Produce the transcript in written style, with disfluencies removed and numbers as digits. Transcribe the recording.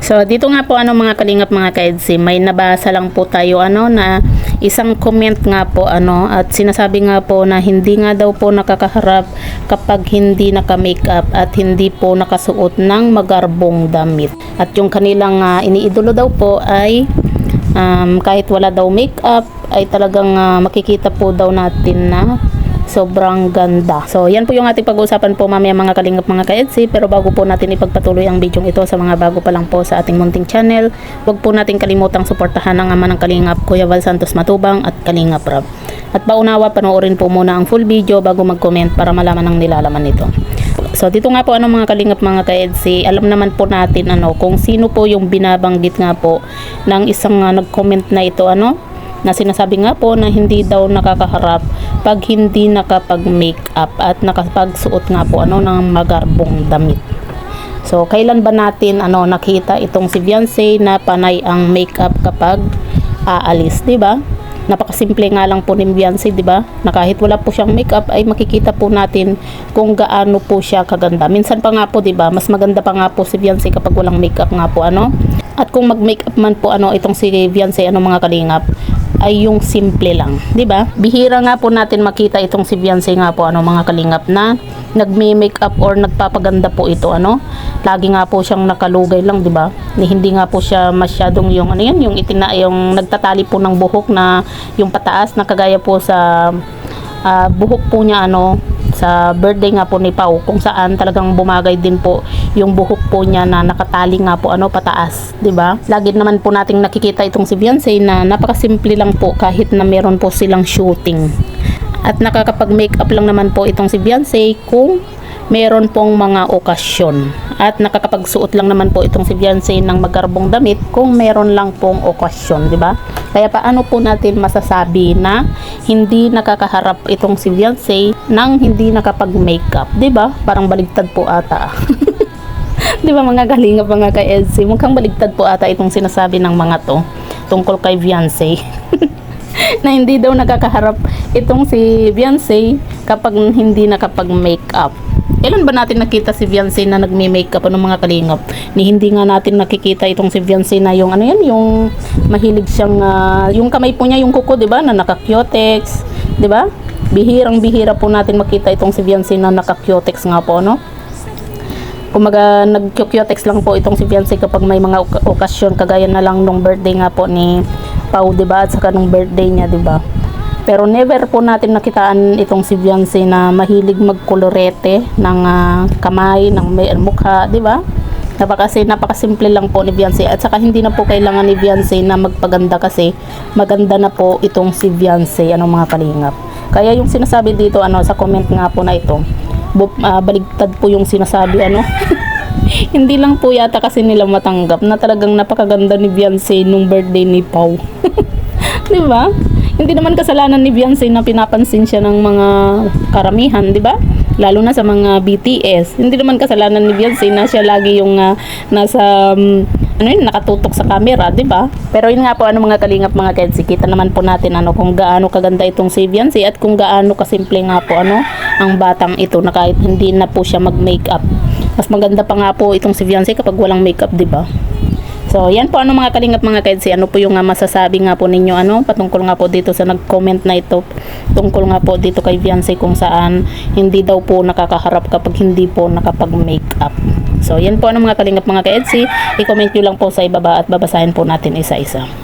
So dito nga po mga kalingap mga ka-EDC, may nabasa lang po tayo na isang comment nga po at sinasabi nga po na hindi nga daw po nakakaharap kapag hindi naka-makeup at hindi po nakasuot ng magarbong damit. At yung kanilang iniidolo daw po ay kahit wala daw makeup ay talagang makikita po daw natin na sobrang ganda. So yan po yung ating pag-uusapan po mamaya mga kalingap mga ka-EDC. Pero bago po natin ipagpatuloy ang video ito sa mga bago pa lang po sa ating munting channel, huwag po natin kalimutang suportahan ang ama ng kalingap, Kuya Val Santos Matubang at Kalingap Rob. At paunawa, panoorin po muna ang full video bago mag-comment para malaman ang nilalaman nito. So dito nga po mga kalingap mga ka-EDC, alam naman po natin kung sino po yung binabanggit nga po ng isang nag-comment na ito na sinasabi nga po na hindi daw nakakaharap pag hindi nakapag-makeup at nakapagsuot nga po ng magarbong damit. So kailan ba natin nakita itong si Beyonce na panay ang makeup kapag aalis, 'di ba? Napakasimple nga lang po ni Beyonce, 'di ba? Na kahit wala po siyang makeup ay makikita po natin kung gaano po siya kaganda. Minsan pa nga po, 'di ba? Mas maganda pa nga po si Beyonce kapag walang makeup nga po At kung mag-makeup man po itong si Beyonce mga kalingap, ay yung simple lang, 'di ba? Bihira nga po natin makita itong si Beyonce nga po mga kalingap na nagme-makeup or nagpapaganda po ito Lagi nga po siyang nakalugay lang, 'di ba? Hindi nga po siya masyadong yung yung nagtatali po ng buhok na yung pataas na kagaya po sa buhok po niya sa birthday nga po ni Pau, kung saan talagang bumagay din po yung buhok po niya na nakatali nga po pataas, 'di ba? Lagi naman po nating nakikita itong si Beyonce na napakasimple lang po kahit na meron po silang shooting. At nakakapag-makeup lang naman po itong si Beyonce kung meron pong mga okasyon. At nakakapagsuot lang naman po itong si Beyonce ng magarbong damit kung meron lang pong okasyon, 'di ba? Kaya paano po natin masasabi na hindi nakakaharap itong si Beyonce nang hindi nakapag-makeup, 'di ba? Parang baligtad po ata. 'Di ba mga kalingap mga ka-EDC? Mukhang baligtad po ata itong sinasabi ng mga to tungkol kay Beyonce. Na hindi daw nakakaharap itong si Beyonce kapag hindi nakapag-makeup. Kailan ba natin nakita si Beyonce na nagme-makeup mga kalingap? Hindi nga natin nakikita itong si Beyonce na yung yung mahilig siyang yung kamay po niya, yung kuko, 'di ba, na naka-cutex, 'di ba? Bihirang-bihira po natin makita itong si Beyonce na naka-cutex nga po, Kumaga nag-cutex lang po itong si Beyonce kapag may mga okasyon, kagaya na lang nung birthday nga po ni Pau, 'di ba? At saka nung birthday niya, 'di ba? Pero never po natin nakitaan itong si Beyonce na mahilig magkolorete ng kamay, ng mukha, 'di ba? Napakasimple lang po ni Beyonce. At saka hindi na po kailangan ni Beyonce na magpaganda kasi maganda na po itong si Beyonce, mga kalingap. Kaya yung sinasabi dito sa comment nga po na ito, baligtad po yung sinasabi Hindi lang po yata kasi nila matanggap na talagang napakaganda ni Beyonce nung birthday ni Pau. 'Di ba? Hindi naman kasalanan ni Beyonce na pinapansin siya ng mga karamihan, 'di ba? Lalo na sa mga BTS. Hindi naman kasalanan ni Beyonce na siya lagi yung nasa nakatutok sa camera, 'di ba? Pero yun nga po mga kalingap mga ka-EDC, kita naman po natin kung gaano kaganda itong si Beyonce at kung gaano kasimple nga po ang batang ito na kahit hindi na po siya mag-makeup. Mas maganda pa nga po itong si Beyonce kapag walang makeup, 'di ba? So, yan po mga kalingap mga ka-EDC, po yung masasabi nga po ninyo patungkol nga po dito sa nag-comment na ito tungkol nga po dito kay Beyonce kung saan hindi daw po nakakaharap kapag hindi po nakapag-makeup. So, yan po mga kalingap mga ka-EDC, i-comment nyo lang po sa ibaba at babasahin po natin isa-isa.